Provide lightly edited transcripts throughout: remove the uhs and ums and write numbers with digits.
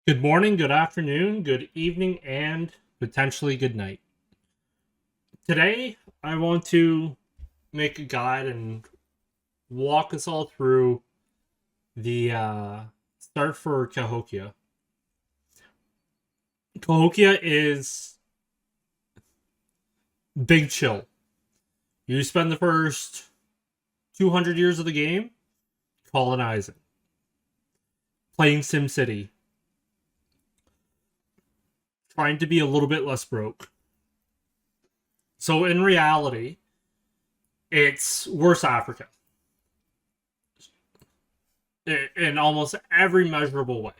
Good morning, good afternoon, good evening, and potentially good night. Today, I want to make a guide and walk us all through the start for Cahokia. Cahokia is big chill. You spend the first 200 years of the game colonizing, playing SimCity, trying to be a little bit less broke. So, in reality, it's worse Africa in almost every measurable way.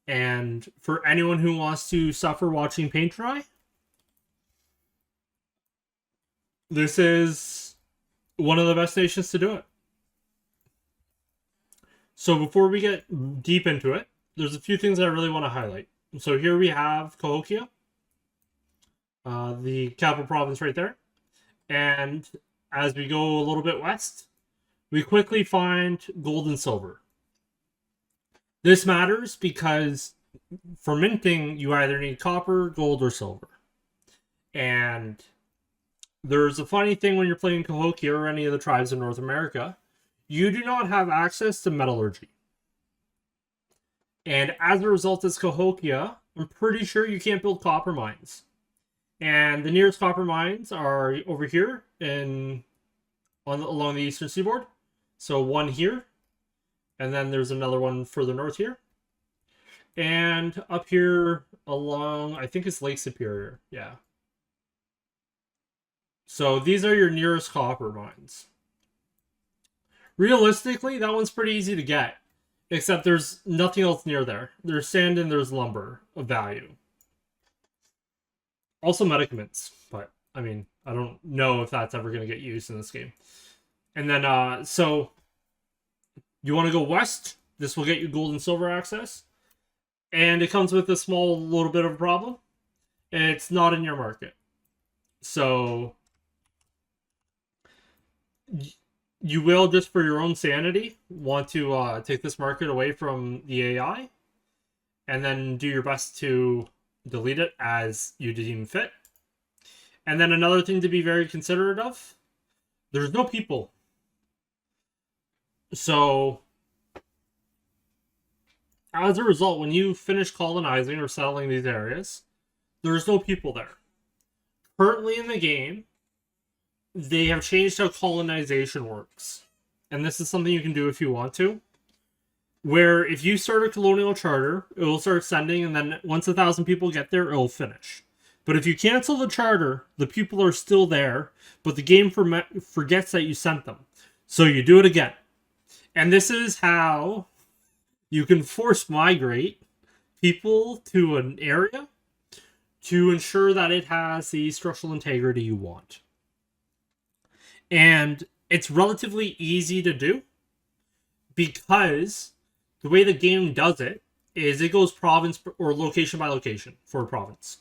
And for anyone who wants to suffer watching paint dry, this is one of the best nations to do it. So before we get deep into it, there's a few things I really want to highlight. So here we have Cahokia, the capital province right there. And as we go a little bit west, we quickly find gold and silver. This matters because for minting, you either need copper, gold, or silver. And there's a funny thing when you're playing Cahokia or any of the tribes in North America. You do not have access to metallurgy. And as a result, as Cahokia, I'm pretty sure you can't build copper mines. And the nearest copper mines are over here along the eastern seaboard. So one here, and then there's another one further north here. And up here along, I think it's Lake Superior. Yeah. So these are your nearest copper mines. Realistically, that one's pretty easy to get. Except there's nothing else near there. There's sand and there's lumber of value. Also medicaments, but I mean, I don't know if that's ever going to get used in this game. And then, so you want to go west. This will get you gold and silver access. And it comes with a small little bit of a problem. It's not in your market. So you will, just for your own sanity, want to take this market away from the AI and then do your best to delete it as you deem fit. And then another thing to be very considerate of, there's no people. So as a result, when you finish colonizing or settling these areas, there's no people there. Currently in the game, they have changed how colonization works. And this is something you can do if you want to. Where if you start a colonial charter, it will start sending, and then once 1,000 people get there, it'll finish. But if you cancel the charter, the people are still there, but the game forgets that you sent them. So you do it again. And this is how you can force migrate people to an area to ensure that it has the structural integrity you want. And it's relatively easy to do because the way the game does it is it goes province or location by location for a province.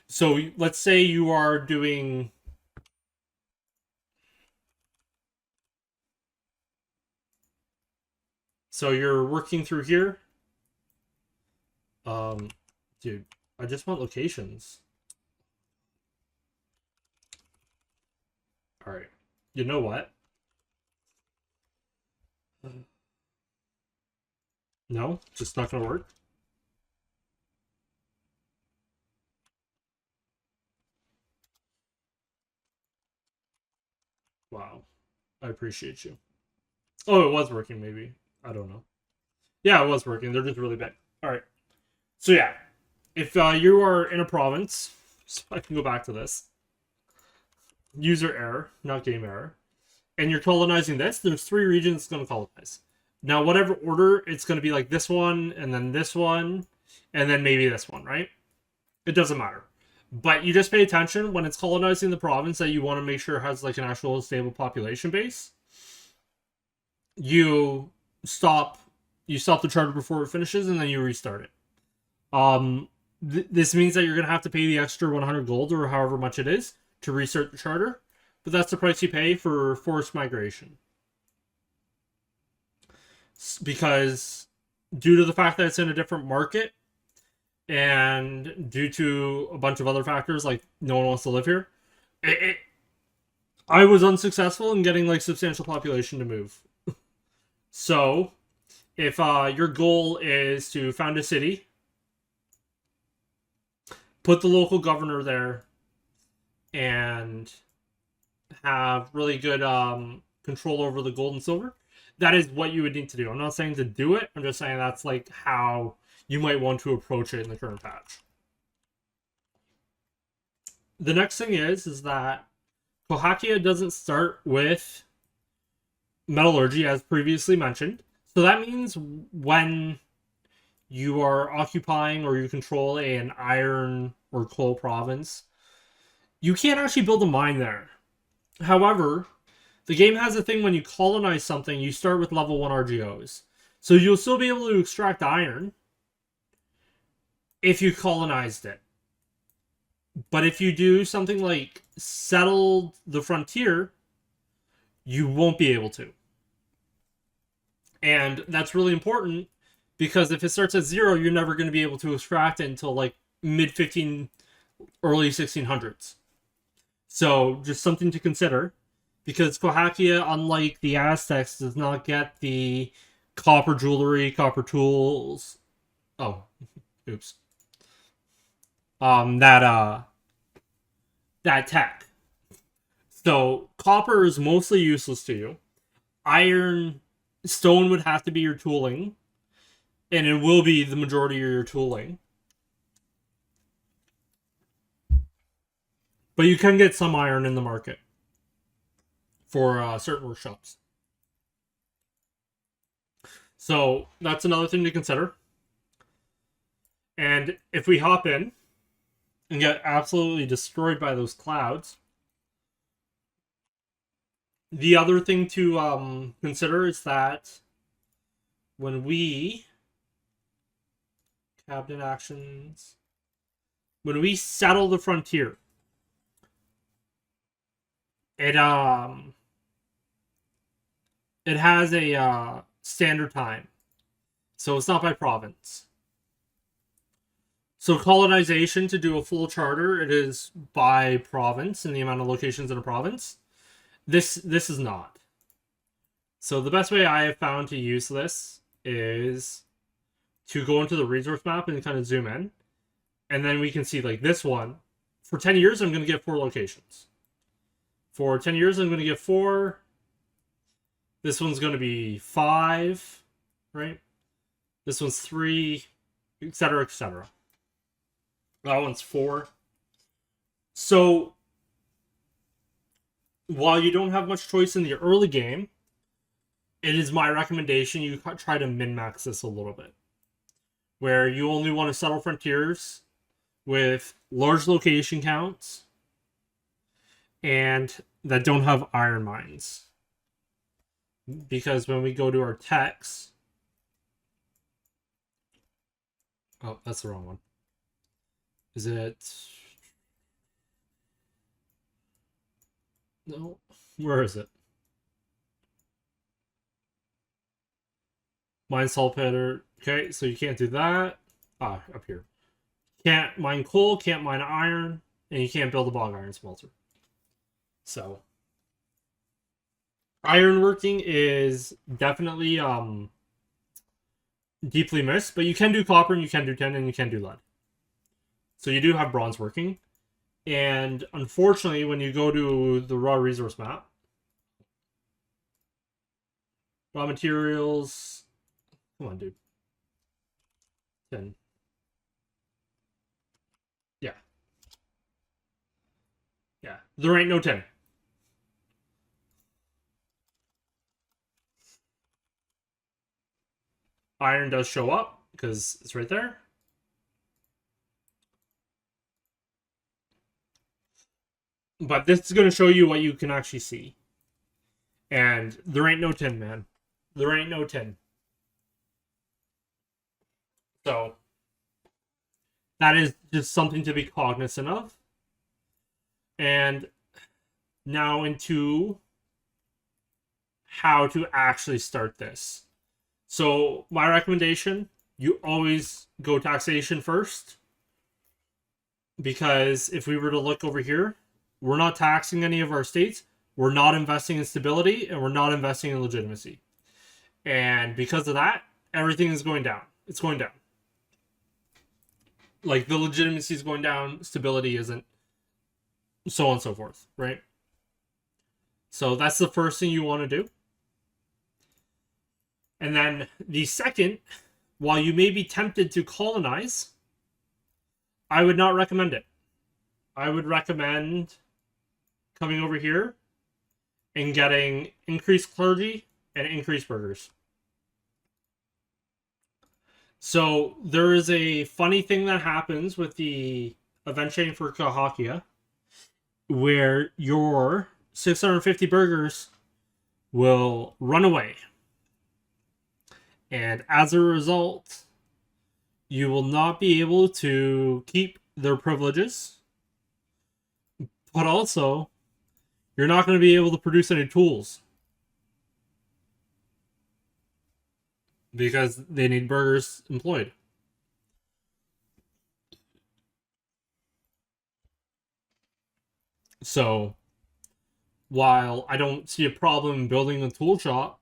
So let's say you are doing... So you're working through here. Dude, I just want locations. All right. You know what? No, just not gonna work. Wow, I appreciate you. Oh, it was working. Maybe I don't know. Yeah, it was working. They're just really bad. All right. So yeah, if you are in a province, so I can go back to this. User error, not game error. And you're colonizing this, there's 3 regions it's going to colonize. Now, whatever order, it's going to be like this one, and then this one, and then maybe this one, right? It doesn't matter. But you just pay attention when it's colonizing the province that you want to make sure it has like an actual stable population base. You stop the charter before it finishes, and then you restart it. This means that you're going to have to pay the extra 100 gold or however much it is to restart the charter. But that's the price you pay for forced migration. Because due to the fact that it's in a different market and due to a bunch of other factors, like no one wants to live here, I was unsuccessful in getting like substantial population to move. So, if your goal is to found a city, put the local governor there, and have really good control over the gold and silver, that is what you would need to do. I'm not saying to do it. I'm just saying that's like how you might want to approach it in the current patch. The next thing is that Cahokia doesn't start with metallurgy as previously mentioned. So that means when you are occupying or you control an iron or coal province, you can't actually build a mine there. However, the game has a thing when you colonize something, you start with level 1 RGOs. So you'll still be able to extract iron if you colonized it. But if you do something like settle the frontier, you won't be able to. And that's really important because if it starts at 0, you're never going to be able to extract it until like mid-15, early 1600s. So just something to consider. Because Cahokia, unlike the Aztecs, does not get the copper jewelry, copper tools. Oh, oops. That tech. So copper is mostly useless to you. Iron, stone would have to be your tooling, and it will be the majority of your tooling. But you can get some iron in the market for certain workshops. So that's another thing to consider. And if we hop in and get absolutely destroyed by those clouds, the other thing to consider is that when we cabinet actions, when we settle the frontier, it has a standard time, so it's not by province. So colonization, to do a full charter, it is by province and the amount of locations in a province. This is not. So the best way I have found to use this is to go into the resource map and kind of zoom in, and then we can see like this one. For 10 years, I'm going to get 4 locations. For 10 years, I'm going to get 4. This one's going to be 5, right? This one's 3, etc., etc. That one's 4. So, while you don't have much choice in the early game, it is my recommendation you try to min-max this a little bit. Where you only want to settle frontiers with large location counts and that don't have iron mines. Because when we go to our techs... Oh, that's the wrong one. Is it... No. Where is it? Mine saltpeter. Okay, so you can't do that. Ah, up here. Can't mine coal, can't mine iron, and you can't build a bog iron smelter. So... ironworking is definitely deeply missed, but you can do copper and you can do tin and you can do lead. So you do have bronze working. And unfortunately, when you go to the raw resource map, raw materials, come on, dude. Tin. Yeah. Yeah. There ain't no tin. Iron does show up because it's right there. But this is going to show you what you can actually see. And there ain't no tin, man. There ain't no tin. So, that is just something to be cognizant of. And now into how to actually start this. So my recommendation, you always go taxation first, because if we were to look over here, we're not taxing any of our states, we're not investing in stability, and we're not investing in legitimacy. And because of that, everything is going down. It's going down. Like, the legitimacy is going down, stability isn't, so on and so forth, right? So that's the first thing you want to do. And then the second, while you may be tempted to colonize, I would not recommend it. I would recommend coming over here and getting increased clergy and increased burghers. So there is a funny thing that happens with the event chain for Cahokia, where your 650 burghers will run away. And as a result, you will not be able to keep their privileges, but also you're not going to be able to produce any tools because they need burghers employed. So while I don't see a problem building a tool shop,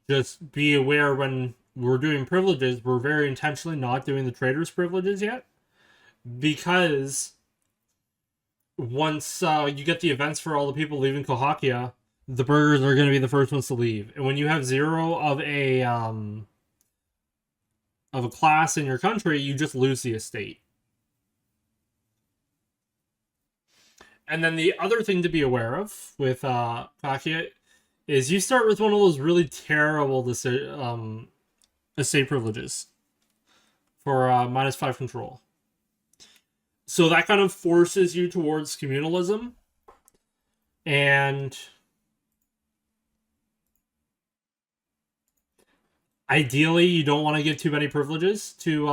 just be aware when we're doing privileges, we're very intentionally not doing the trader's privileges yet, because once you get the events for all the people leaving Cahokia, the burghers are going to be the first ones to leave. And when you have 0 of a class in your country, you just lose the estate. And then the other thing to be aware of with Cahokia is you start with one of those really terrible estate privileges for -5 control. So that kind of forces you towards communalism. And ideally, you don't want to give too many privileges to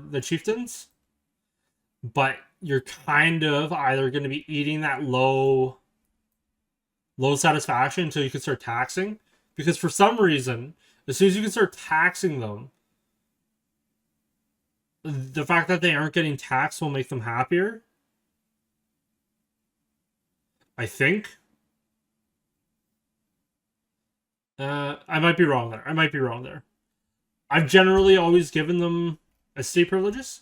the chieftains. But you're kind of either going to be eating that low satisfaction until you can start taxing. Because for some reason, as soon as you can start taxing them, the fact that they aren't getting taxed will make them happier. I think. I might be wrong there. I've generally always given them estate privileges.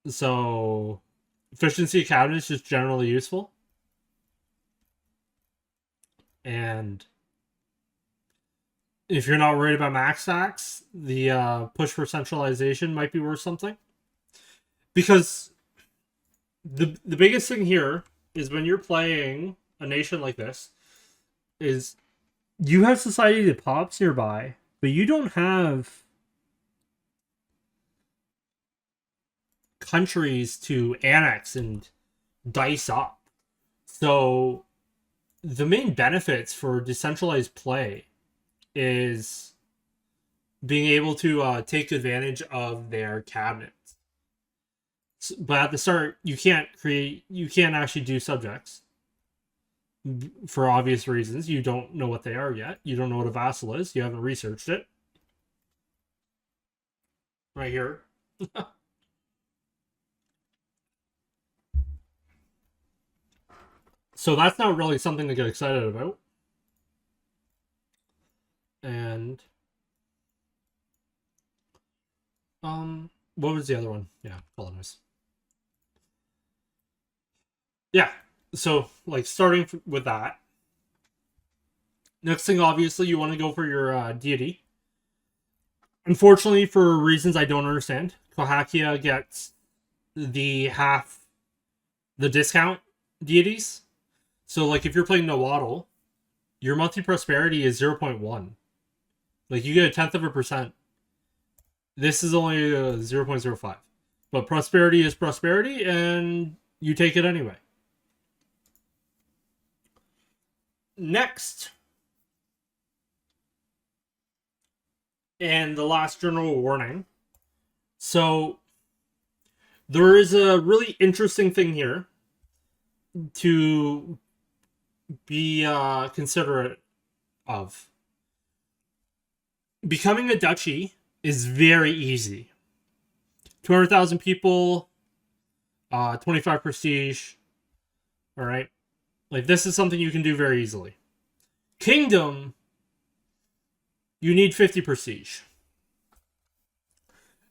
So efficiency cabinet is just generally useful. And if you're not worried about max tax, the push for centralization might be worth something. Because the biggest thing here is when you're playing a nation like this, is you have society that pops nearby, but you don't have countries to annex and dice up. So the main benefits for decentralized play is being able to take advantage of their cabinets. But at the start, you can't actually do subjects. For obvious reasons. You don't know what they are yet. You don't know what a vassal is. You haven't researched it. Right here. So that's not really something to get excited about. And what was the other one? Yeah, colonize. Yeah. So, like, starting with that. Next thing, obviously, you want to go for your deity. Unfortunately, for reasons I don't understand, Cahokia gets the discount deities. So, like, if you're playing Nahuatl, your monthly prosperity is 0.1. Like, you get 0.1%. This is only 0.05. But prosperity is prosperity, and you take it anyway. Next, and the last general warning. So, there is a really interesting thing here to be considerate of. becoming a duchy is very easy. 200,000 people, 25 prestige. All right. Like, this is something you can do very easily. Kingdom, you need 50 prestige.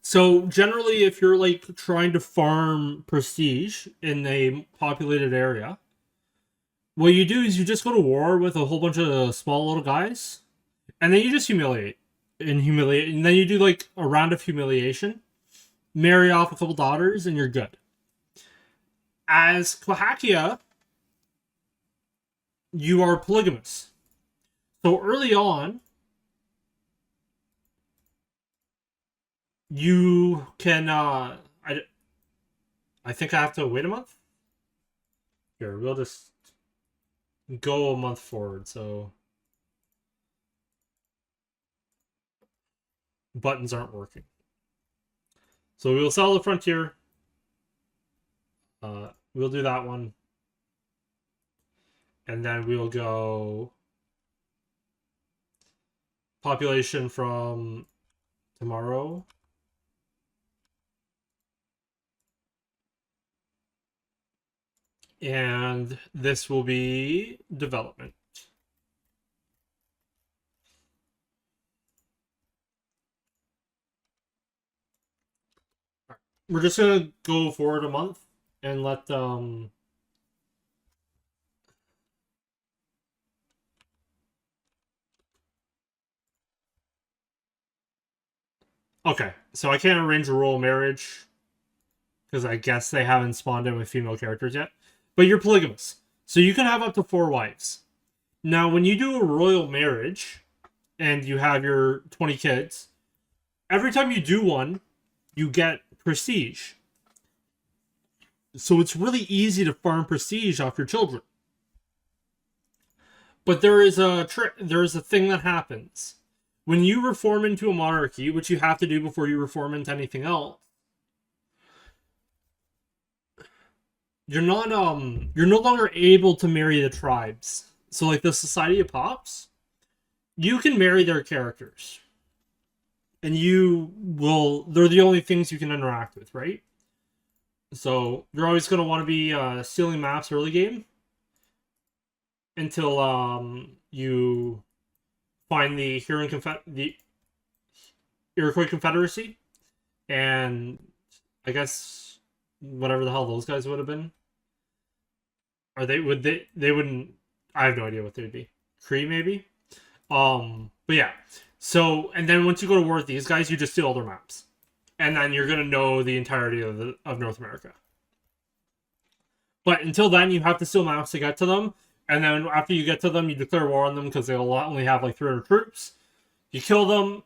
So generally, if you're like trying to farm prestige in a populated area, what you do is you just go to war with a whole bunch of small little guys, and then you just humiliate, and then you do like a round of humiliation, marry off a couple daughters, and you're good. As Cahokia, you are polygamous. So early on, you can. I think I have to wait a month. Here, we'll just go a month forward. So buttons aren't working. So we'll sell the frontier. We'll do that one. And then we'll go population from tomorrow. And this will be development. We're just gonna go forward a month and let Okay, so I can't arrange a royal marriage because I guess they haven't spawned in with female characters yet. But you're polygamous, so you can have up to 4 wives. Now, when you do a royal marriage and you have your 20 kids, every time you do one, you get prestige. So it's really easy to farm prestige off your children. But there is a thing that happens. When you reform into a monarchy, which you have to do before you reform into anything else, you're no longer able to marry the tribes. So like the Society of Pops, you can marry their characters. And they're the only things you can interact with, right? So you're always going to want to be stealing maps early game until you find the Iroquois Confederacy, and I guess whatever the hell those guys would have been. They wouldn't. I have no idea what they would be. Cree maybe. But yeah. So, and then once you go to war with these guys, you just steal all their maps, and then you're gonna know the entirety of North America. But until then, you have to steal maps to get to them. And then after you get to them, you declare war on them because they'll only have like 300 troops. You kill them.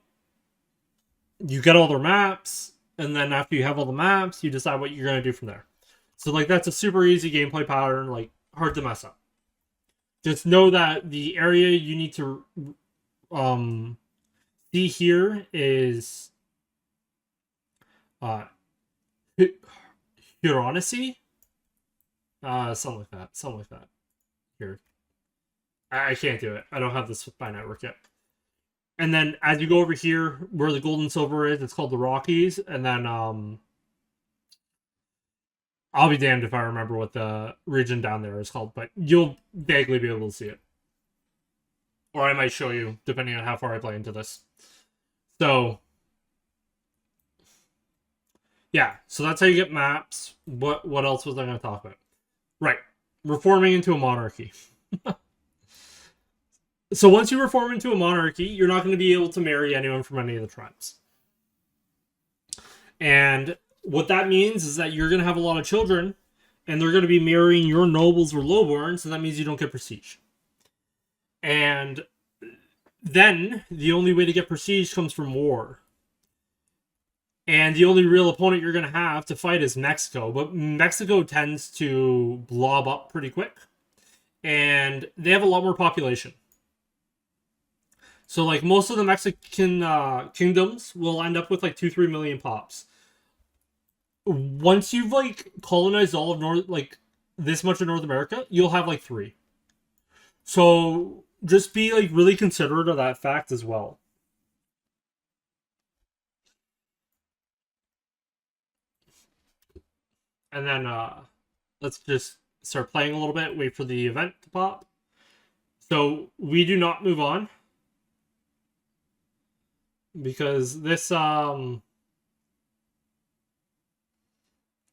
You get all their maps. And then after you have all the maps, you decide what you're going to do from there. So like that's a super easy gameplay pattern, like hard to mess up. Just know that the area you need to see here is Huronacy. Something like that. Something like that. Here. I can't do it. I don't have this by network yet. And then as you go over here where the gold and silver is, it's called the Rockies. And then I'll be damned if I remember what the region down there is called, but you'll vaguely be able to see it. Or I might show you, depending on how far I play into this. So yeah, so that's how you get maps. What else was I going to talk about? Right. Reforming into a monarchy. So once you reform into a monarchy, you're not going to be able to marry anyone from any of the tribes. And what that means is that you're going to have a lot of children, and they're going to be marrying your nobles or lowborns, so that means you don't get prestige. And then the only way to get prestige comes from war. And the only real opponent you're going to have to fight is Mexico. But Mexico tends to blob up pretty quick. And they have a lot more population. So, like, most of the Mexican kingdoms will end up with, like, 2-3 million pops. Once you've, like, colonized all of this much of North America, you'll have, like, 3. So, just be, like, really considerate of that fact as well. And then let's just start playing a little bit, wait for the event to pop. So we do not move on. Because this, I've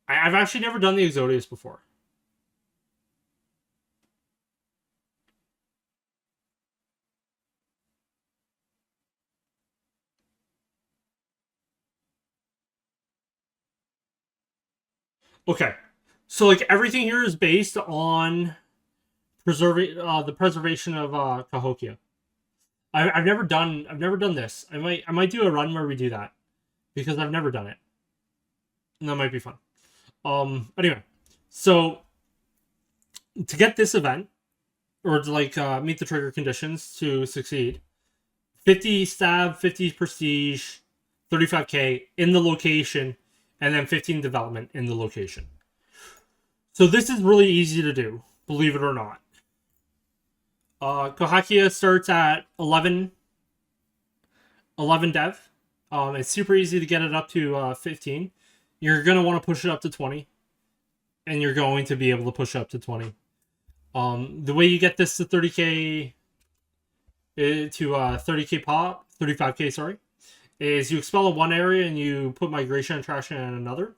actually never done the Exodius before. Okay. So like everything here is based on preserving the preservation of Cahokia. I've never done this. I might do a run where we do that because I've never done it, and that might be fun. Anyway, so to get this event or to like meet the trigger conditions to succeed, 50 stab, 50 prestige, 35k in the location, and then 15 development in the location. So this is really easy to do, believe it or not. Cahokia starts at 11 dev. It's super easy to get it up to 15. You're going to want to push it up to 20. And you're going to be able to push it up to 20. The way you get this to 30k, to 30k pop, 35k, sorry, is you expel in one area and you put migration and traction in another.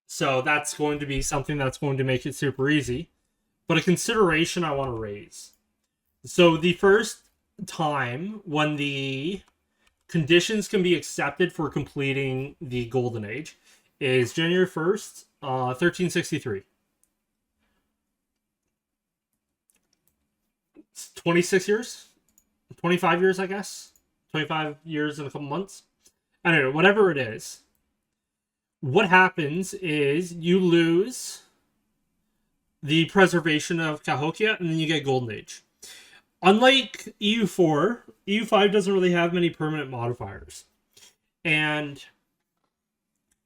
So that's going to be something that's going to make it super easy. But a consideration I want to raise. So the first time when the conditions can be accepted for completing the Golden Age is January 1st, 1363. It's 26 years? 25 years, I guess? 25 years and a couple months? I don't know, whatever it is. What happens is you lose the preservation of Cahokia, and then you get Golden Age. Unlike EU4, EU5 doesn't really have many permanent modifiers. And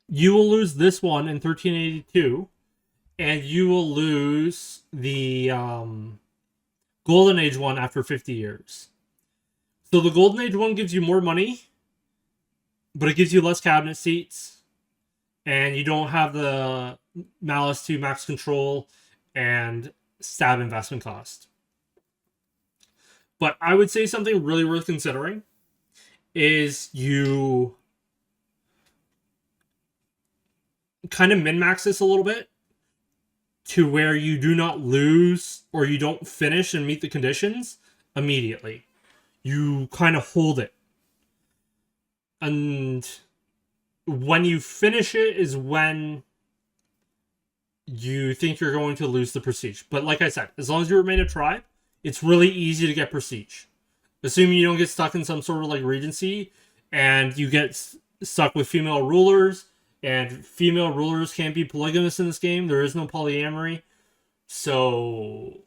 you will lose this one in 1382, and you will lose the Golden Age one after 50 years. So the Golden Age one gives you more money, but it gives you less cabinet seats, and you don't have the Malice to max control and stab investment cost. But I would say something really worth considering is you kind of min-max this a little bit to where you do not lose or you don't finish and meet the conditions immediately. You kind of hold it. And when you finish it is when you think you're going to lose the prestige. But like I said, as long as you remain a tribe, it's really easy to get prestige. Assuming you don't get stuck in some sort of like regency and you get stuck with female rulers, and female rulers can't be polygamous in this game. There is no polyamory. So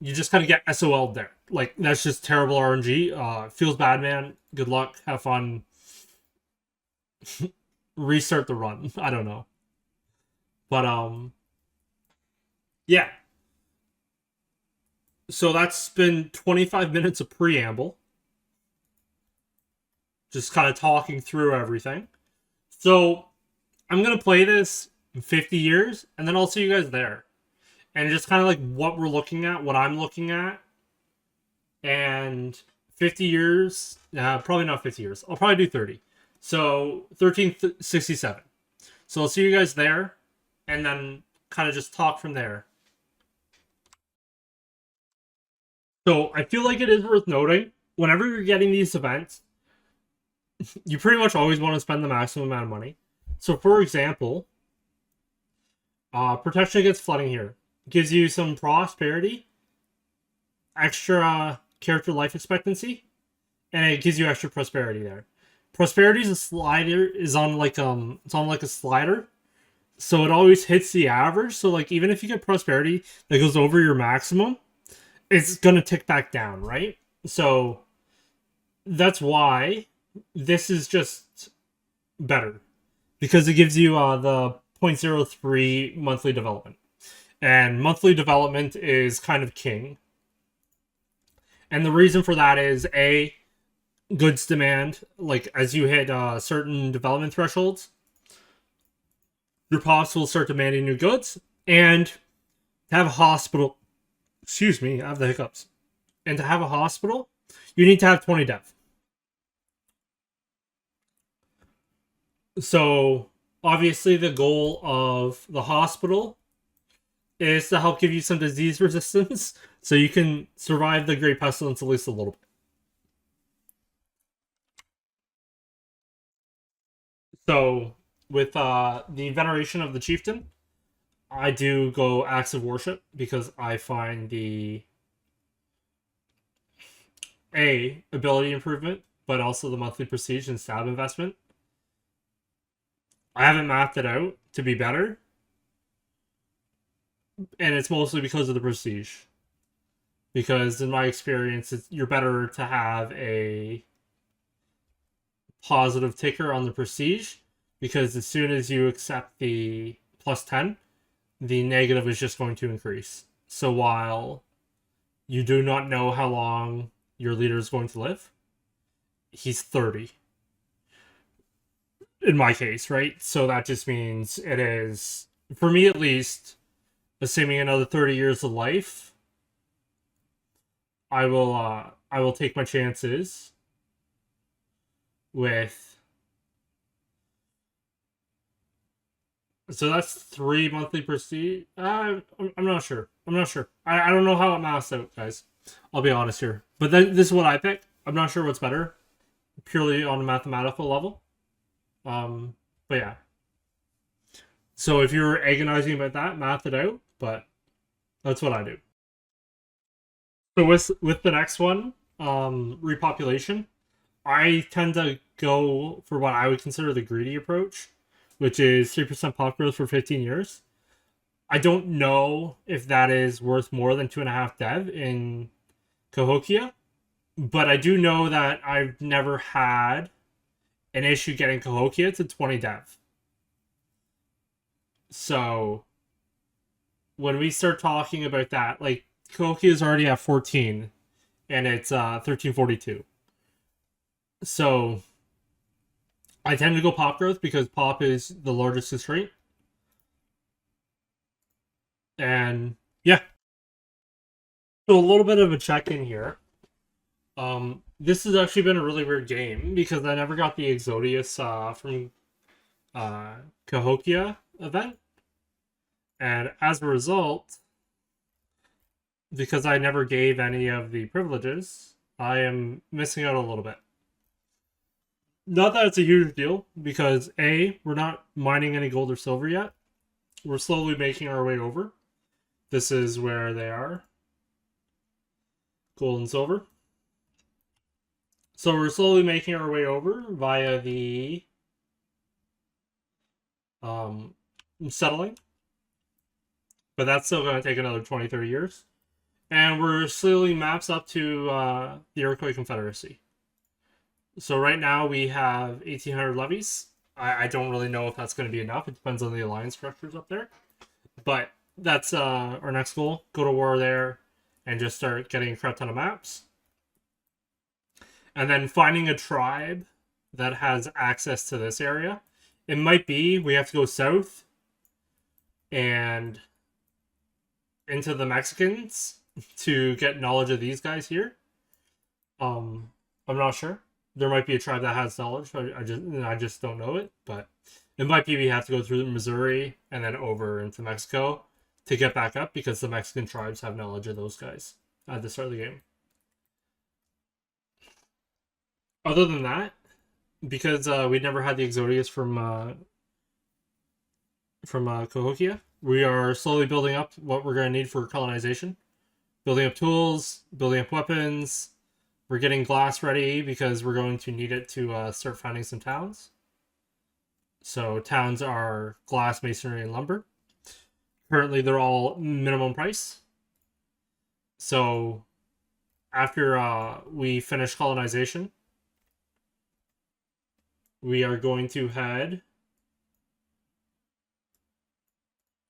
you just kind of get SOL'd there. Like, that's just terrible RNG. Feels bad, man. Good luck. Have fun. Restart the run. I don't know. But, yeah. So that's been 25 minutes of preamble. Just kind of talking through everything. So I'm going to play this in 50 years, and then I'll see you guys there. And just kind of like what we're looking at, what I'm looking at. And 50 years, probably not 50 years. I'll probably do 30. So 1367. So I'll see you guys there, and then kind of just talk from there. So I feel like it is worth noting, whenever you're getting these events, you pretty much always want to spend the maximum amount of money. So for example, protection against flooding here gives you some prosperity, extra character life expectancy, and it gives you extra prosperity there. Prosperity is a slider, is on like it's on like a slider, so it always hits the average. So like even if you get prosperity that goes over your maximum, it's gonna tick back down, right? So that's why this is just better, because it gives you the 0.03 monthly development, and monthly development is kind of king. And the reason for that is A, goods demand, like as you hit certain development thresholds, your pops will start demanding new goods, and to have a hospital, excuse me, I have the hiccups. And to have a hospital, you need to have 20 dev. So obviously the goal of the hospital is to help give you some disease resistance so you can survive the Great Pestilence at least a little bit. So with the veneration of the chieftain, I do go acts of worship because I find the ability improvement, but also the monthly prestige and stab investment. I haven't mapped it out to be better, and it's mostly because of the prestige. Because in my experience, you're better to have a positive ticker on the prestige, because as soon as you accept the plus 10, the negative is just going to increase. So while you do not know how long your leader is going to live, he's 30. In my case, right? So that just means it is, for me at least, assuming another 30 years of life, I will take my chances with. So that's 3 monthly prestige. I'm not sure. I don't know how it maths out, guys. I'll be honest here. But this is what I pick. I'm not sure what's better, purely on a mathematical level. But yeah. So if you're agonizing about that, math it out. But that's what I do. So with the next one, repopulation, I tend to go for what I would consider the greedy approach, which is 3% pop growth for 15 years. I don't know if that is worth more than 2.5 dev in Cahokia, but I do know that I've never had an issue getting Cahokia to 20 dev. So when we start talking about that, like Cahokia is already at 14 and it's 1342. So I tend to go pop growth because pop is the largest constraint. And yeah. So a little bit of a check-in here. This has actually been a really weird game because I never got the Exodius from Cahokia event. And as a result, because I never gave any of the privileges, I am missing out a little bit. Not that it's a huge deal, because A, we're not mining any gold or silver yet. We're slowly making our way over. This is where they are. Gold and silver. So we're slowly making our way over via the settling. But that's still going to take another 20, 30 years. And we're slowly maps up to the Iroquois Confederacy. So right now we have 1,800 levies. I don't really know if that's going to be enough. It depends on the alliance structures up there. But that's our next goal. Go to war there and just start getting a crap ton of maps. And then finding a tribe that has access to this area. It might be we have to go south and into the Mexicans to get knowledge of these guys here. I'm not sure. There might be a tribe that has knowledge. I just don't know it. But it might be we have to go through Missouri and then over into Mexico to get back up because the Mexican tribes have knowledge of those guys at the start of the game. Other than that, because we never had the Exodius from Cahokia, we are slowly building up what we're going to need for colonization. Building up tools, building up weapons. We're getting glass ready because we're going to need it to start founding some towns. So towns are glass, masonry, and lumber. Currently, they're all minimum price. So after we finish colonization, we are going to head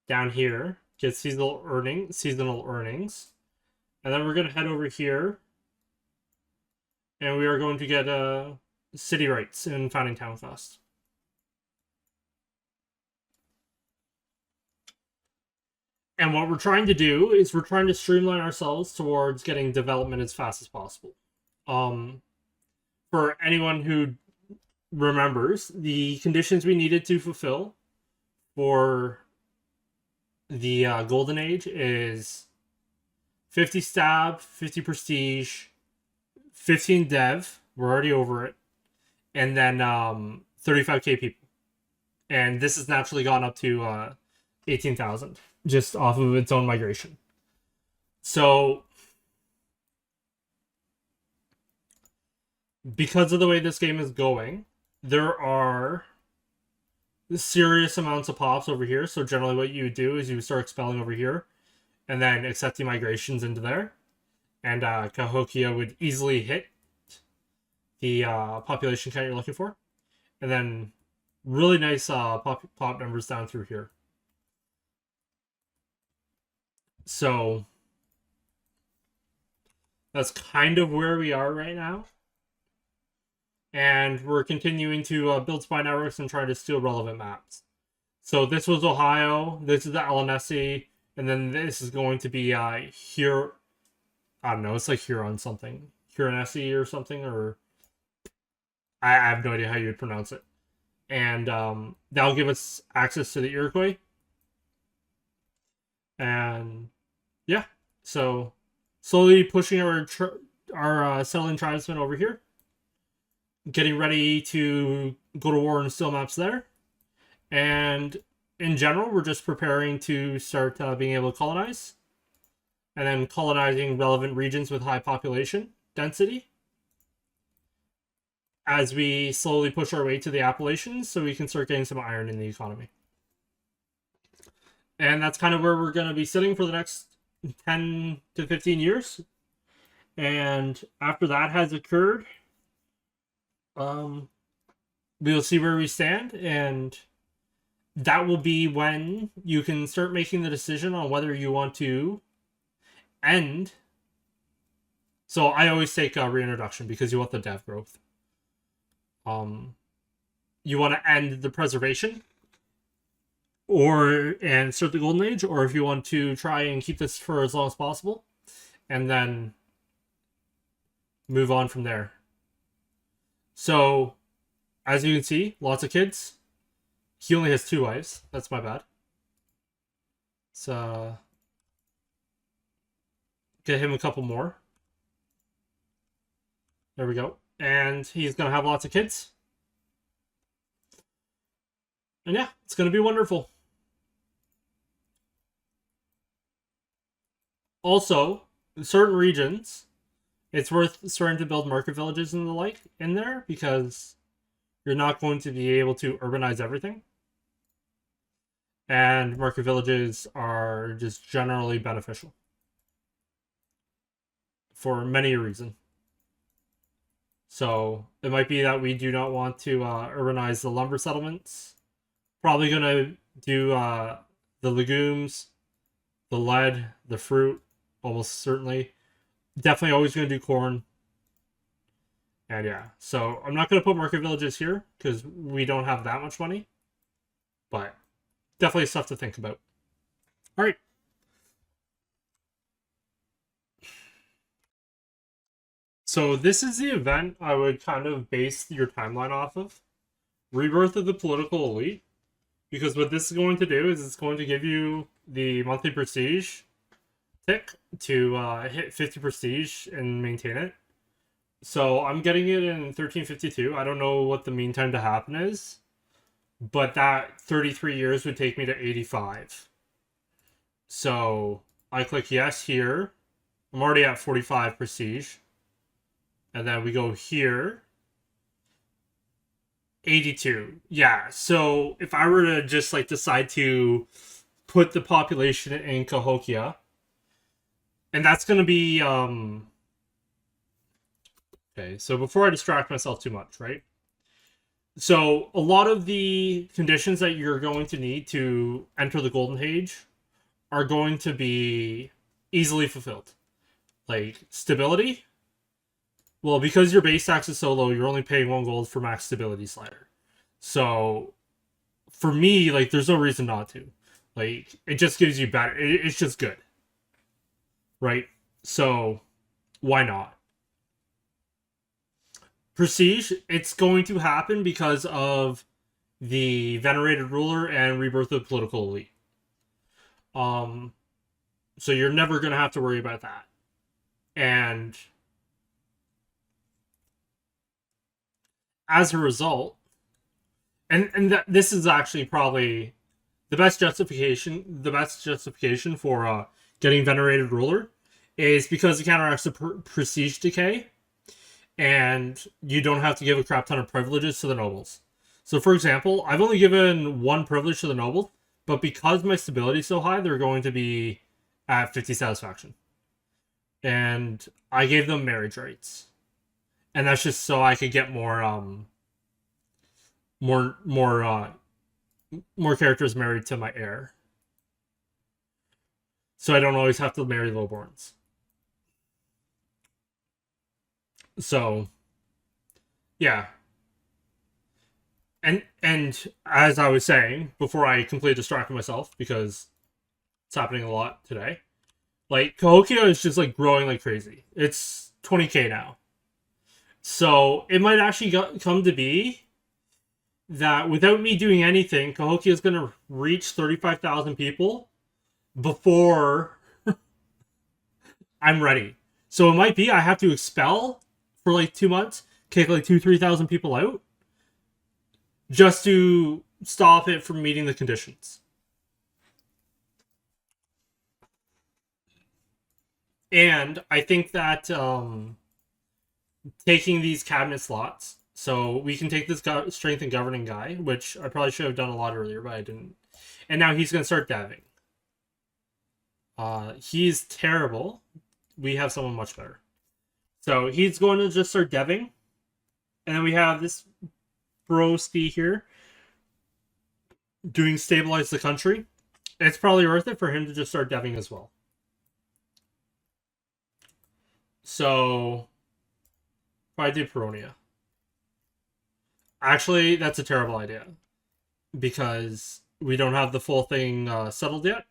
down here, get seasonal earnings, and then we're going to head over here, and we are going to get city rights in Founding Town Fest. And what we're trying to do is we're trying to streamline ourselves towards getting development as fast as possible. Um, for anyone who remembers, the conditions we needed to fulfill for the Golden Age is 50 stab, 50 prestige, 15 dev. We're already over it. And then 35k people. And this has naturally gone up to 18,000 just off of its own migration. So, because of the way this game is going, there are serious amounts of pops over here. So generally what you do is you start expelling over here and then accepting migrations into there. And Cahokia would easily hit the population count you're looking for. And then really nice pop numbers down through here. So that's kind of where we are right now. And we're continuing to build spy networks and try to steal relevant maps. So this was Ohio, this is the LNSC, and then this is going to be here. I don't know, it's like Huron something. Huron-SC or something, or I have no idea how you would pronounce it. And that'll give us access to the Iroquois. And yeah, so slowly pushing our settling tribesmen over here. Getting ready to go to war and steal maps there. And in general, we're just preparing to start being able to colonize. And then colonizing relevant regions with high population density. As we slowly push our way to the Appalachians so we can start getting some iron in the economy. And that's kind of where we're going to be sitting for the next 10 to 15 years. And after that has occurred, we'll see where we stand, and that will be when you can start making the decision on whether you want to end. So I always take reintroduction because you want the dev growth. You want to end the preservation and start the Golden Age, or if you want to try and keep this for as long as possible and then move on from there. So, as you can see, lots of kids. He only has 2 wives. That's my bad. So, get him a couple more. There we go. And he's going to have lots of kids. And yeah, it's going to be wonderful. Also, in certain regions, it's worth starting to build market villages and the like in there because you're not going to be able to urbanize everything. And market villages are just generally beneficial for many reasons. So it might be that we do not want to urbanize the lumber settlements. Probably going to do the legumes, the lead, the fruit, almost certainly. Definitely always going to do corn. And yeah, so I'm not going to put market villages here because we don't have that much money. But definitely stuff to think about. All right. So this is the event I would kind of base your timeline off of. Rebirth of the political elite. Because what this is going to do is it's going to give you the monthly prestige tick to hit 50 prestige and maintain it. So I'm getting it in 1352. I don't know what the mean time to happen is, but that 33 years would take me to 85. So I click yes here. I'm already at 45 prestige. And then we go here. 82. Yeah, so if I were to just like decide to put the population in Cahokia, and that's going to be okay, so before I distract myself too much, right? So a lot of the conditions that you're going to need to enter the Golden Age are going to be easily fulfilled. Like stability. Well, because your base tax is so low, you're only paying 1 gold for max stability slider. So, for me, like, there's no reason not to. Like, it just gives you better. It's just good. Right? So, why not? Prestige, it's going to happen because of the venerated ruler and rebirth of the political elite. So you're never going to have to worry about that. And as a result, this is actually probably the best justification. The best justification for getting venerated ruler is because it counteracts the prestige decay, and you don't have to give a crap ton of privileges to the nobles. So, for example, I've only given one privilege to the nobles, but because my stability is so high, they're going to be at 50 satisfaction. And I gave them marriage rights, and that's just so I could get more characters married to my heir, so I don't always have to marry lowborns. So, yeah. And as I was saying before, I completely distracted myself because it's happening a lot today. Like, Cahokia is just like growing like crazy. It's 20k now. So it might actually come to be that without me doing anything, Cahokia is going to reach 35,000 people before I'm ready. So it might be I have to expel for like 2 months, kick like 3,000 people out, just to stop it from meeting the conditions. And I think that taking these cabinet slots, so we can take this strength and governing guy, which I probably should have done a lot earlier, but I didn't. And now he's going to start deving. He's terrible. We have someone much better. So he's going to just start deving. And then we have this broski here doing stabilize the country. It's probably worth it for him to just start deving as well. So, I do Peronia. Actually, that's a terrible idea. Because we don't have the full thing settled yet.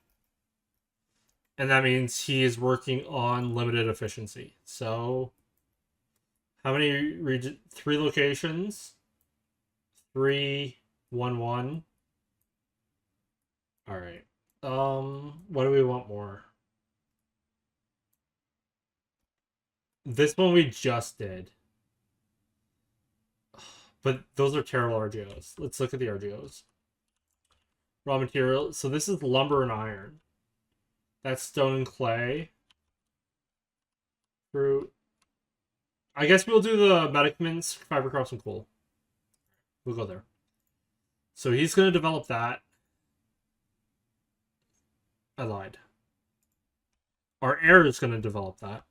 And that means he is working on limited efficiency. So, how many regions? 3 locations. 3, 1, 1. Alright. What do we want more? This one we just did. But those are terrible RGOs. Let's look at the RGOs. Raw material. So this is lumber and iron. That's stone and clay. Fruit. I guess we'll do the medicaments, fiber crops, and coal. We'll go there. So he's going to develop that. I lied. Our heir is going to develop that.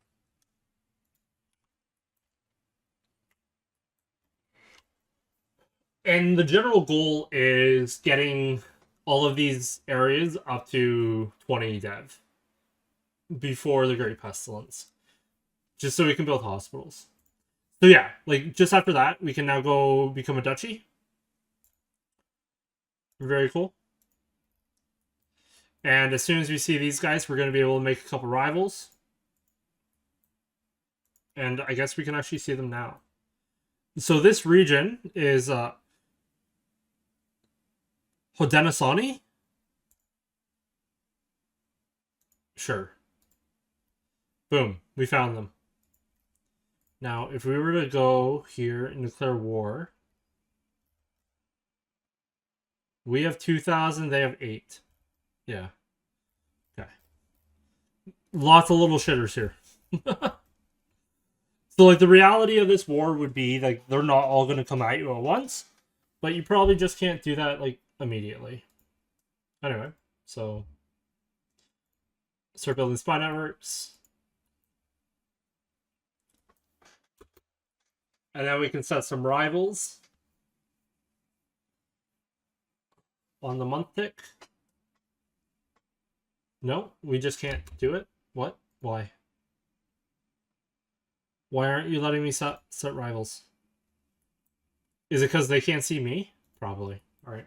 And the general goal is getting all of these areas up to 20 dev before the Great Pestilence. Just so we can build hospitals. So yeah, like just after that, we can now go become a duchy. Very cool. And as soon as we see these guys, we're going to be able to make a couple rivals. And I guess we can actually see them now. So this region is Haudenosaunee? Sure. Boom. We found them. Now, if we were to go here and declare war, we have 2,000, they have 8. Yeah. Okay. Lots of little shitters here. So, like, the reality of this war would be, like, they're not all going to come at you at once, but you probably just can't do that, like, immediately. Anyway, so start building spy networks. And then we can set some rivals on the month tick. No, we just can't do it. What? Why? Why aren't you letting me set rivals? Is it because they can't see me? Probably. All right.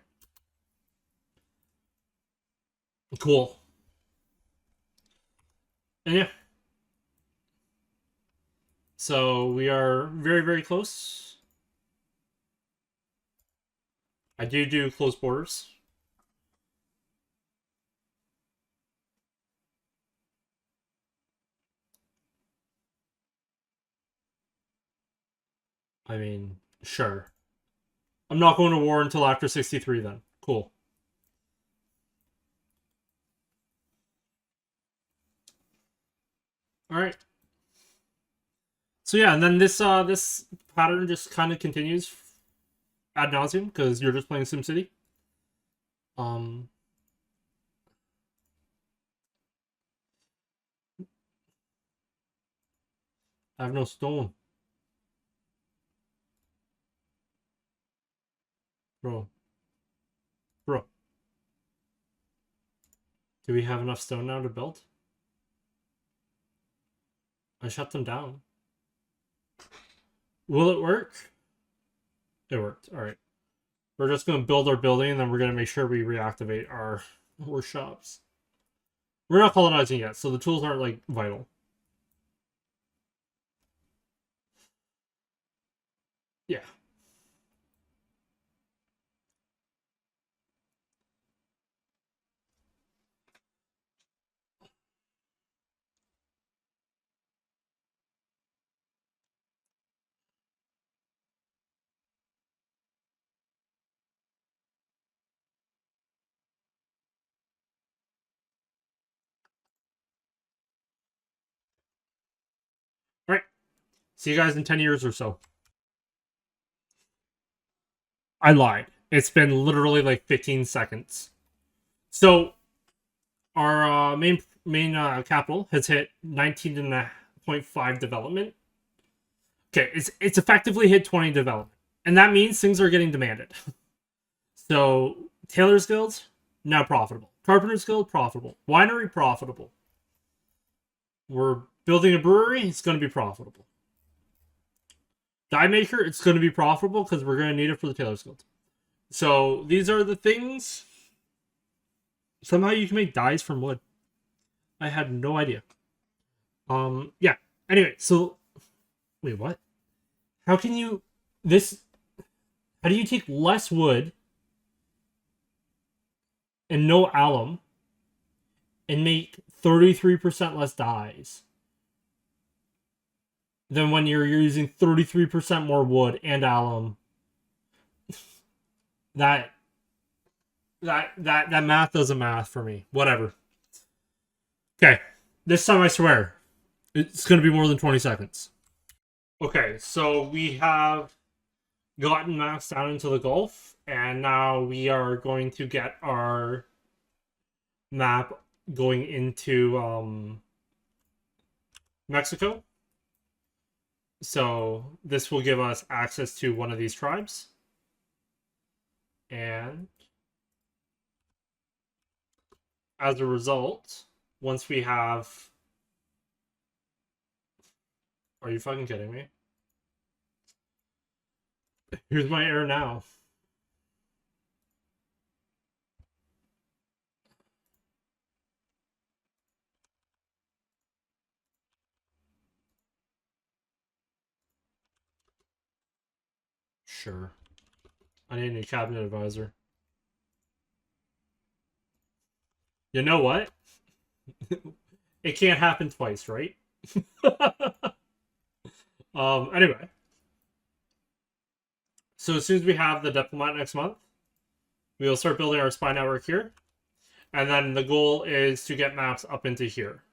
Cool. And yeah. So we are very, very close. I do close borders. I mean, sure. I'm not going to war until after 63 then. Cool. Alright. So yeah, and then this pattern just kind of continues ad nauseum because you're just playing SimCity. Um, I have no stone, bro. Bro, do we have enough stone now to build? I shut them down. Will it work? It worked. All right. We're just gonna build our building, and then we're gonna make sure we reactivate our workshops. We're not colonizing yet, so the tools aren't like vital. Yeah. All right. See you guys in 10 years or so. I lied. It's been literally like 15 seconds. So our main capital has hit 19.5 development. Okay, it's effectively hit 20 development, and that means things are getting demanded. So Tailor's Guild now profitable. Carpenter's Guild profitable. Winery profitable. We're building a brewery. It's going to be profitable. Die Maker, it's going to be profitable because we're going to need it for the Tailor's Guild. So these are the things. Somehow you can make dyes from wood. I had no idea. Yeah. Anyway, so wait, what? How can you this? How do you take less wood and no alum and make 33% less dyes than when you're using 33% more wood and alum? That math doesn't math for me. Whatever. Okay. This time I swear it's going to be more than 20 seconds. Okay, so we have gotten maps down into the Gulf, and now we are going to get our map going into Mexico. So this will give us access to one of these tribes. And as a result, once we have... Are you fucking kidding me? Here's my error now. Sure. I need a new cabinet advisor. You know what? It can't happen twice, right? Anyway. So as soon as we have the diplomat next month, we'll start building our spy network here. And then the goal is to get maps up into here,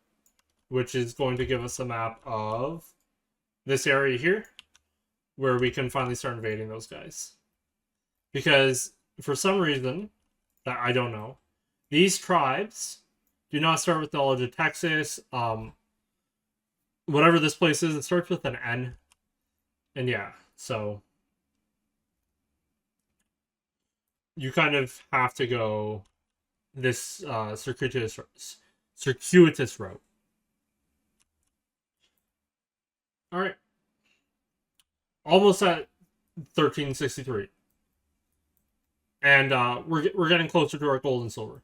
which is going to give us a map of this area here, where we can finally start invading those guys. Because for some reason that I don't know, these tribes do not start with knowledge of Texas. Whatever this place is, it starts with an N. And yeah, so you kind of have to go this circuitous route. All right, almost at 1363, and we're getting closer to our gold and silver.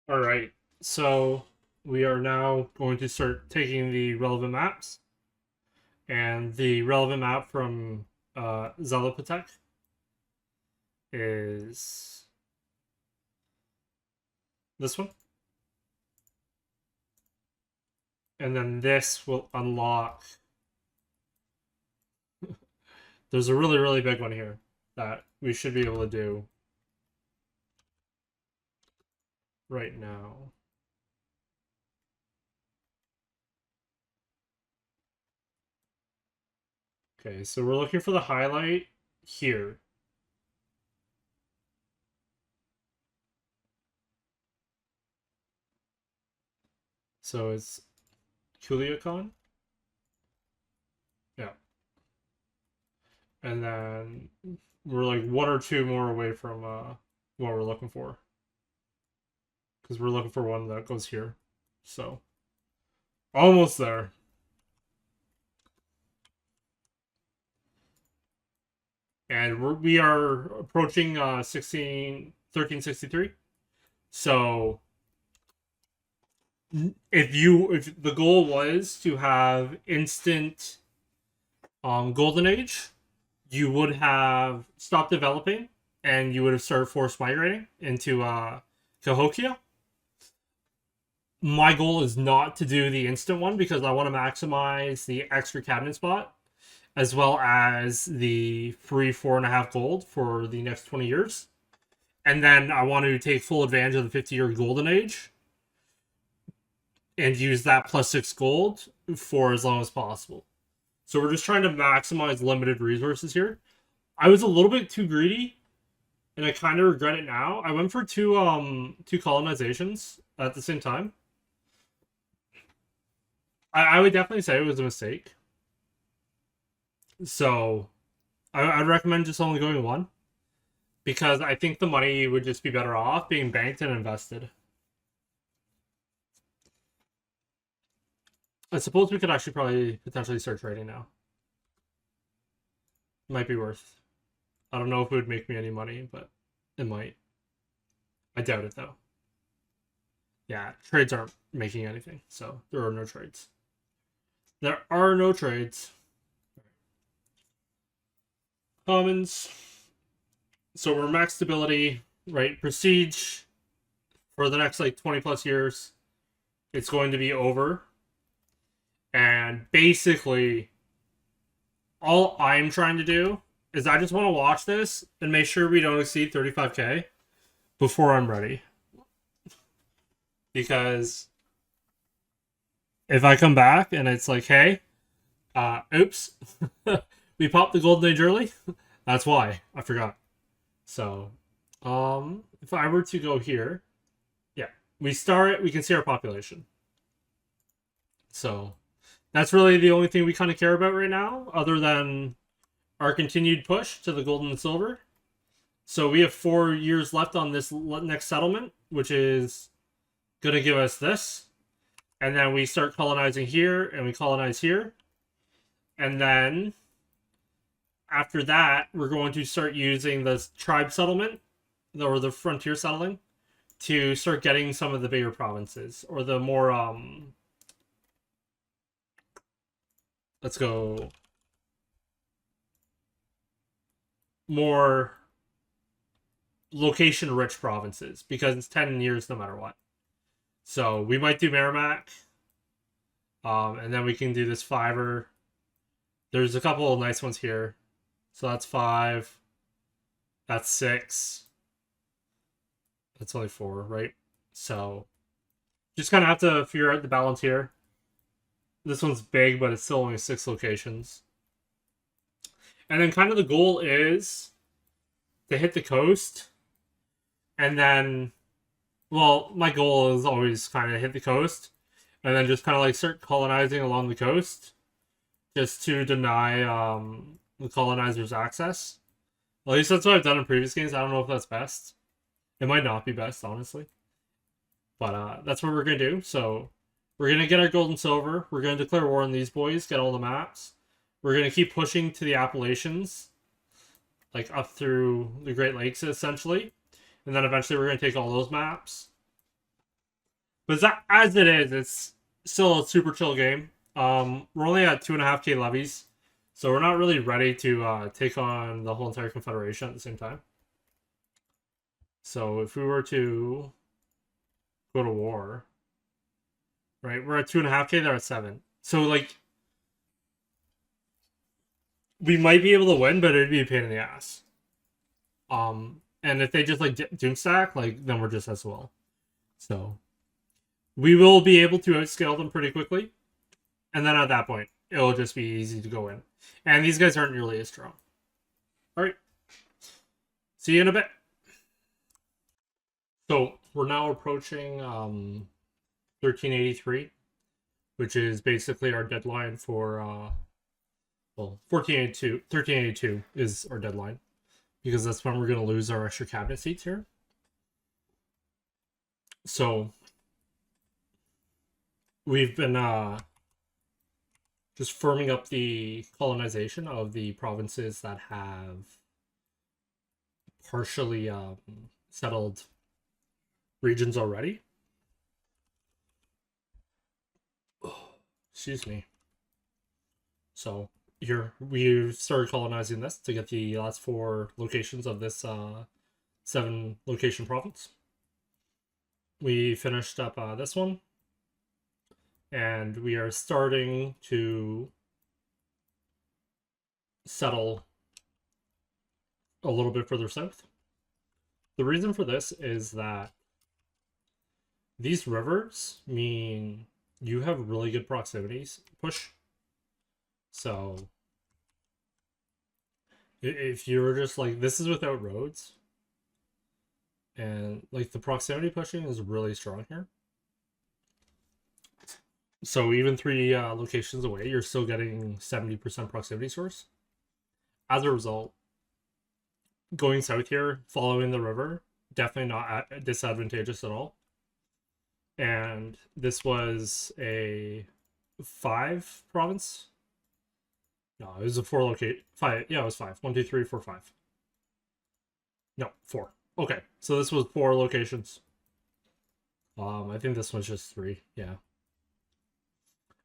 All right. So we are now going to start taking the relevant maps, and the relevant map from Zalapatek is this one, and then this will unlock. There's a really big one here that we should be able to do right now. Okay, so we're looking for the highlight here. So it's Cahokian. Yeah. And then we're like one or two more away from what we're looking for. Because we're looking for one that goes here. So almost there. And we are approaching 1363. So if the goal was to have instant golden age, you would have stopped developing and you would have started forced migrating into Cahokia. My goal is not to do the instant one because I want to maximize the extra cabinet spot as well as the free 4.5 gold for the next 20 years. And then I want to take full advantage of the 50-year golden age and use that plus 6 gold for as long as possible. So we're just trying to maximize limited resources here. I was a little bit too greedy, and I kind of regret it now. I went for two colonizations at the same time. I would definitely say it was a mistake. So I'd recommend just only going one, because I think the money would just be better off being banked and invested. I suppose we could actually probably potentially start trading now. Might be worth. I don't know if it would make me any money, but it might. I doubt it though. Yeah, trades aren't making anything, so there are no trades. There are no trades. Commons. So we're max stability, right? Prestige for the next like 20 plus years. It's going to be over. And basically, all I'm trying to do is I just want to watch this and make sure we don't exceed 35k before I'm ready. Because if I come back and it's like, hey, oops, we popped the golden age early, that's why. I forgot. So, if I were to go here, yeah, we can see our population. So, that's really the only thing we kind of care about right now, other than our continued push to the gold and silver. So we have 4 years left on this next settlement, which is going to give us this. And then we start colonizing here, and we colonize here. And then after that, we're going to start using the tribe settlement, or the frontier settling, to start getting some of the bigger provinces, or the more, let's go, more location-rich provinces, because it's 10 years no matter what. So we might do Merrimack, and then we can do this fiver. There's a couple of nice ones here. So that's 5. That's 6. That's only 4, right? So just kind of have to figure out the balance here. This one's big, but it's still only 6 locations. And then kind of the goal is to hit the coast. And then, well, my goal is always kind of hit the coast. And then just kind of like start colonizing along the coast. Just to deny the colonizers access. At least that's what I've done in previous games. I don't know if that's best. It might not be best, honestly. But that's what we're going to do. So we're going to get our gold and silver. We're going to declare war on these boys. Get all the maps. We're going to keep pushing to the Appalachians. Like up through the Great Lakes, essentially. And then eventually we're going to take all those maps. But as it is, it's still a super chill game. We're only at 2.5K levies, so we're not really ready to take on the whole entire Confederation at the same time. So if we were to go to war, right, we're at 2.5K, they're at 7. So like, we might be able to win, but it'd be a pain in the ass. And if they just like doom stack, like then we're just as well. So we will be able to outscale them pretty quickly, and then at that point, it'll just be easy to go in. And these guys aren't nearly as strong. All right, see you in a bit. So we're now approaching 1383, which is basically our deadline for well, 1482. 1382 is our deadline because that's when we're going to lose our extra cabinet seats here. So we've been just firming up the colonization of the provinces that have partially settled regions already. Oh, excuse me. So here we started colonizing this to get the last 4 locations of this 7 location province. We finished up this one, and we are starting to settle a little bit further south. The reason for this is that these rivers mean you have really good proximities push. So if you're just like, this is without roads, and like the proximity pushing is really strong here. So even 3 locations away, you're still getting 70% proximity source. As a result, going south here, following the river, definitely not disadvantageous at all. And this was a 5 province. No, it was a 4 locate 5. Yeah, it was 5. 1, 2, 3, 4, 5. No, 4. Okay, so this was 4 locations. I think this one's just 3. Yeah.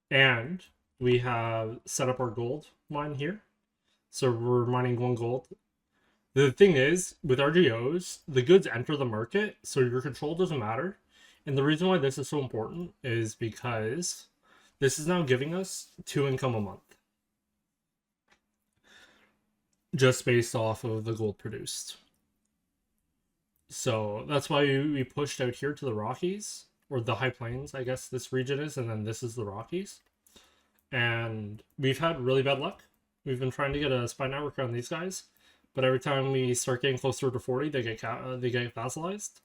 And we have set up our gold mine here. So we're mining 1 gold. The thing is, with RGOs, the goods enter the market, so your control doesn't matter. And the reason why this is so important is because this is now giving us 2 income a month. Just based off of the gold produced. So that's why we pushed out here to the Rockies, or the High Plains, I guess this region is, and then this is the Rockies. And we've had really bad luck. We've been trying to get a spy network on these guys, but every time we start getting closer to 40, they get vassalized.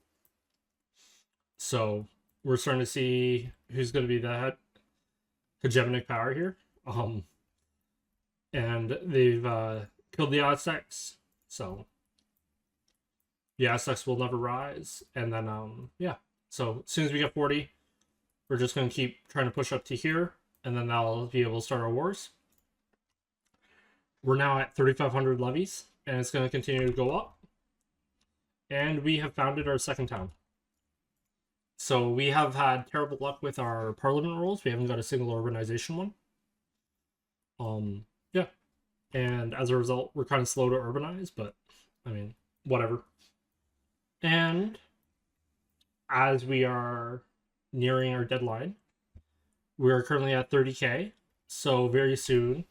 So we're starting to see who's going to be the hegemonic power here. And they've killed the Aztecs, so the Aztecs will never rise. And then yeah, so as soon as we get 40, we're just going to keep trying to push up to here, and then that'll be able to start our wars. We're now at 3,500 levies, and it's going to continue to go up. And we have founded our 2nd town. So we have had terrible luck with our parliament rules. We haven't got a single urbanization one. Yeah. And as a result, we're kind of slow to urbanize, but I mean, whatever. And as we are nearing our deadline, we are currently at 30K. So very soon,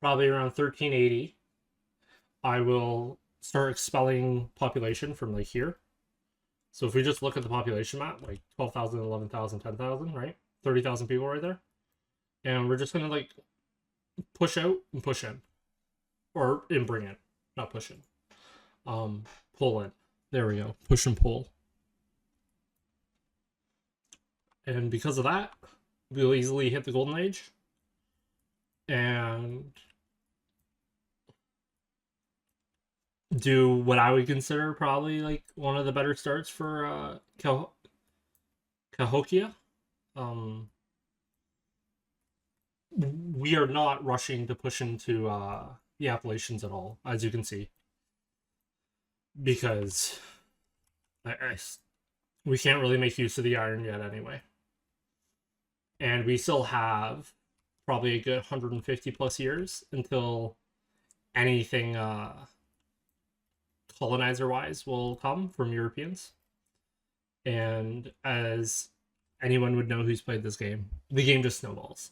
probably around 1380, I will start expelling population from like here. So if we just look at the population map, like 12,000, 11,000, 10,000, right? 30,000 people right there. And we're just going to like push out and push in. Or in bring in. Not push in. Pull in. There we go. Push and pull. And because of that, we'll easily hit the golden age. And do what I would consider probably like one of the better starts for Cahokia. We are not rushing to push into the Appalachians at all, as you can see, because we can't really make use of the iron yet anyway. And we still have probably a good 150 plus years until anything colonizer wise will come from Europeans. And as anyone would know who's played this game, the game just snowballs.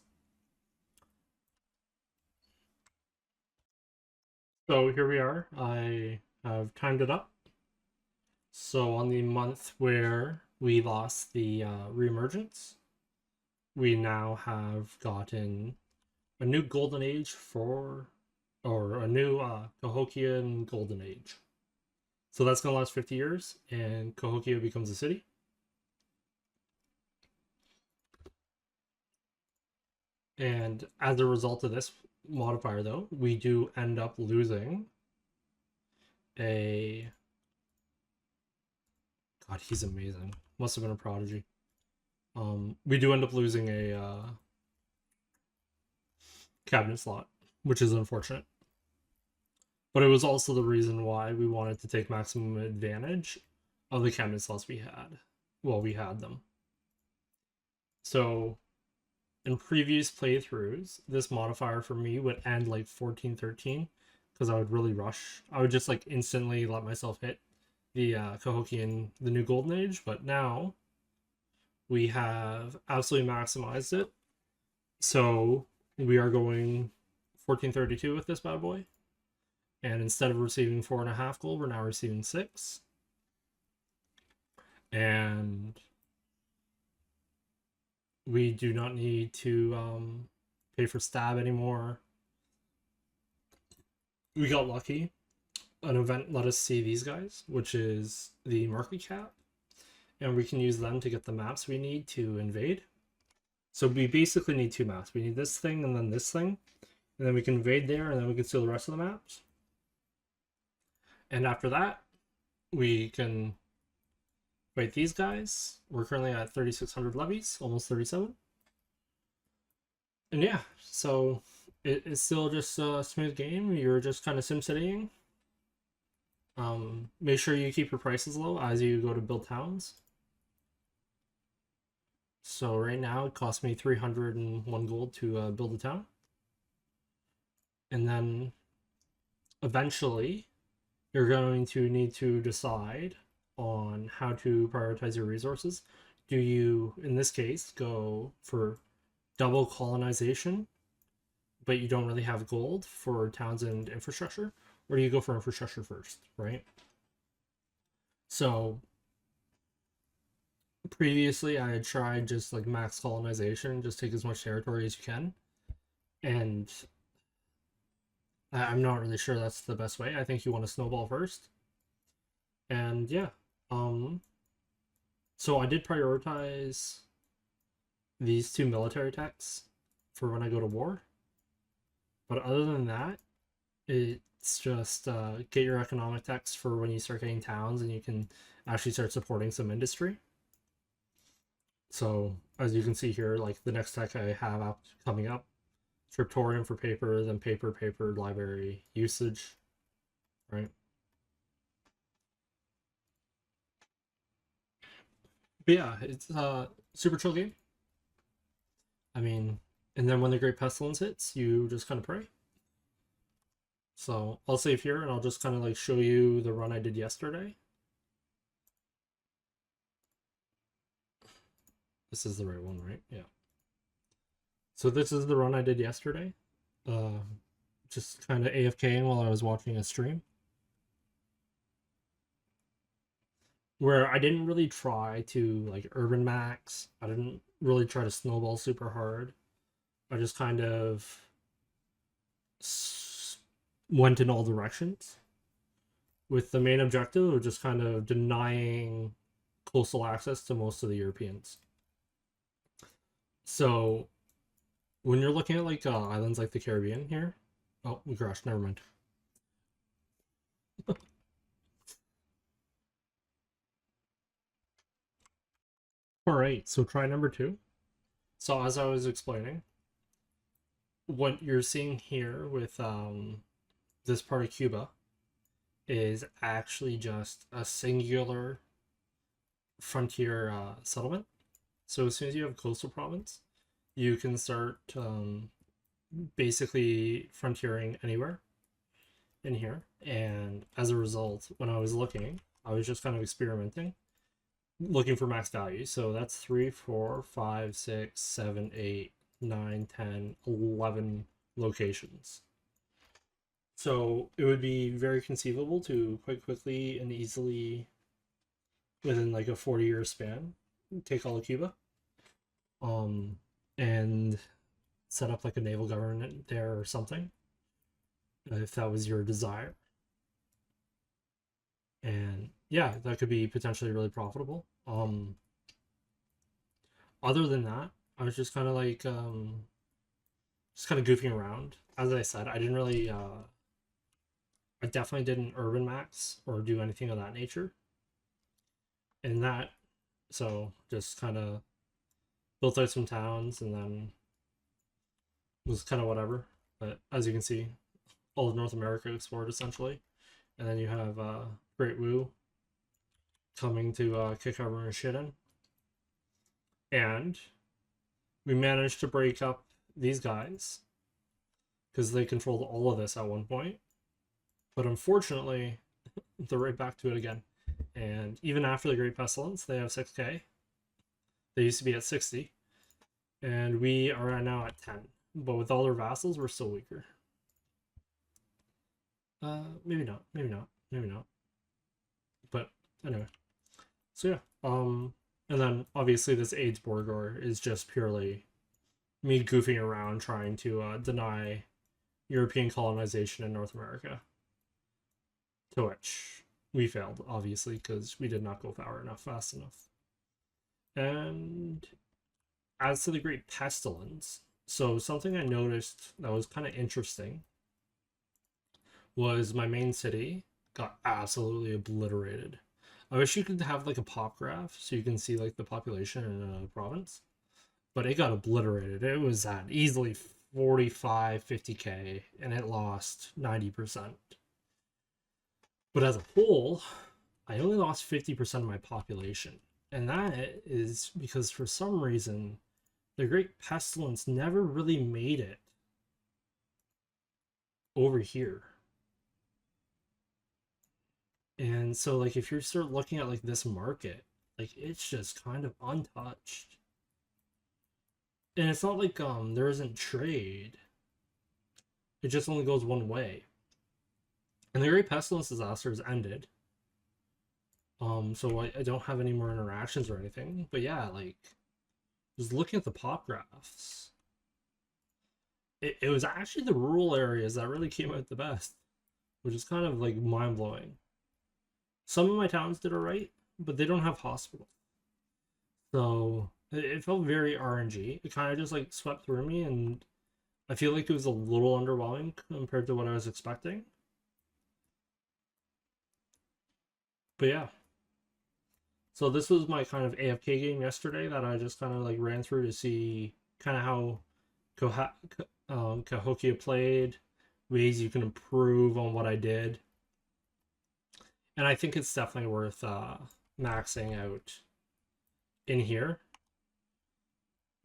So here we are. I have timed it up. So on the month where we lost the reemergence, we now have gotten a new golden age or a new Cahokian golden age. So that's going to last 50 years, and Cahokia becomes a city. And as a result of this modifier, though, we do end up losing a... God, he's amazing. Must have been a prodigy. We do end up losing a cabinet slot, which is unfortunate. But it was also the reason why we wanted to take maximum advantage of the cabinet slots we had. Well, we had them. So in previous playthroughs, this modifier for me would end like 14-13 because I would really rush. I would just like instantly let myself hit the Cahokian, the new golden age. But now we have absolutely maximized it. So we are going 1432 with this bad boy. And instead of receiving 4.5 gold, we're now receiving 6. And we do not need to pay for stab anymore. We got lucky. An event let us see these guys, which is the market cap. And we can use them to get the maps we need to invade. So we basically need 2 maps. We need this thing and then this thing. And then we can invade there, and then we can steal the rest of the maps. And after that, we can fight these guys. We're currently at 3,600 levies, almost 37. And yeah, so it's still just a smooth game. You're just kind of sim-citying. Make sure you keep your prices low as you go to build towns. So right now it costs me 301 gold to build a town. And then eventually you're going to need to decide on how to prioritize your resources. Do you, in this case, go for double colonization, but you don't really have gold for towns and infrastructure? Or do you go for infrastructure first, right? So previously I had tried just like max colonization, just take as much territory as you can. And I'm not really sure that's the best way. I think you want to snowball first. And yeah, so I did prioritize these 2 military techs for when I go to war. But other than that, it's just get your economic techs for when you start getting towns and you can actually start supporting some industry. So as you can see here, like the next tech I have coming up, scriptorium for paper, then paper, library, usage, right? But yeah, it's a super chill game. I mean, and then when the Great Pestilence hits, you just kind of pray. So I'll save here and I'll just kind of like show you the run I did yesterday. This is the right one, right? Yeah. So this is the run I did yesterday. Just kind of AFKing while I was watching a stream. Where I didn't really try to like urban max. I didn't really try to snowball super hard. I just kind of went in all directions with the main objective of just kind of denying coastal access to most of the Europeans. So when you're looking at like islands like the Caribbean here, oh, we crashed, never mind. All right, so try number 2. So as I was explaining, what you're seeing here with this part of Cuba is actually just a singular frontier settlement. So as soon as you have a coastal province, you can start basically frontiering anywhere in here. And as a result, when I was looking, I was just kind of experimenting, looking for max value. So that's 3, 4, 5, 6, 7, 8, 9, 10, 11 locations. So it would be very conceivable to quite quickly and easily, within like a 40-year span, take all of Cuba, and set up like a naval government there or something, if that was your desire. And yeah, that could be potentially really profitable. Other than that, I was just kind of like just kind of goofing around. As I said, I didn't really I definitely didn't urban max or do anything of that nature. And that, so just kind of built out some towns and then was kind of whatever. But as you can see, all of North America explored essentially. And then you have Great Woo coming to kick everyone's shit in. And we managed to break up these guys because they controlled all of this at one point. But unfortunately, they're right back to it again. And even after the Great Pestilence, they have 6k. They used to be at 60. And we are now at 10. But with all their vassals, we're still weaker. Maybe not. Maybe not. Maybe not. But anyway. So yeah. And then obviously this AIDS Borgor is just purely me goofing around trying to deny European colonization in North America. To which we failed, obviously, because we did not go fast enough. And as to the Great Pestilence, so something I noticed that was kind of interesting was my main city got absolutely obliterated. I wish you could have like a pop graph so you can see like the population in a province, but it got obliterated. It was at easily 45, 50k, and it lost 90%. But as a whole, I only lost 50% of my population. And that is because for some reason, the Great Pestilence never really made it over here. And so like if you start looking at like this market, like it's just kind of untouched. And it's not like there isn't trade. It just only goes one way. And the Great Pestilence disaster has ended. So I don't have any more interactions or anything. But yeah, like just looking at the pop graphs, it was actually the rural areas that really came out the best, which is kind of like mind blowing. Some of my towns did alright, but they don't have hospitals. So it felt very RNG. It kind of just like swept through me, and I feel like it was a little underwhelming compared to what I was expecting. But yeah. So this was my kind of AFK game yesterday that I just kind of like ran through to see kind of how Cahokia played, ways you can improve on what I did. And I think it's definitely worth maxing out in here.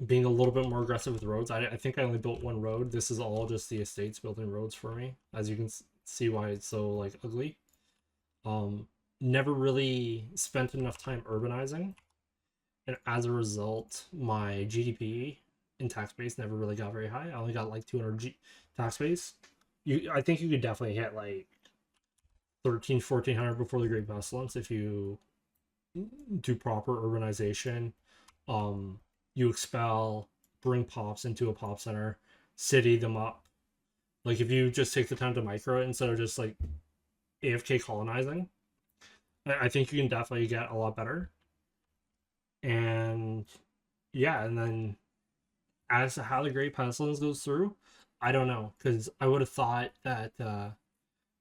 Being a little bit more aggressive with roads. I think I only built one road. This is all just the estates building roads for me. As you can see why it's so like ugly. Never really spent enough time urbanizing. And as a result, my GDP in tax base never really got very high. I only got like 200 tax base. I think you could definitely hit like 1400 before the Great Pestilence if you do proper urbanization. You expel, bring pops into a pop center, city them up. Like if you just take the time to micro it instead of just like AFK colonizing, I think you can definitely get a lot better. And yeah, and then as to how the Great Pestilence goes through, I don't know, because I would have thought that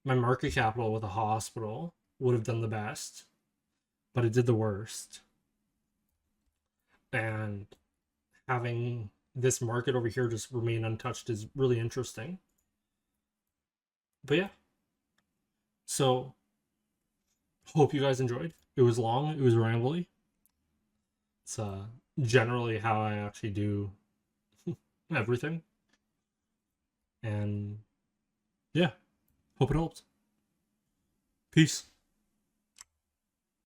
my market capital with a hospital would have done the best, but it did the worst. And having this market over here just remain untouched is really interesting. But yeah, so hope you guys enjoyed. It was long, it was rambly, That's generally how I actually do everything. And yeah, hope it helped. Peace.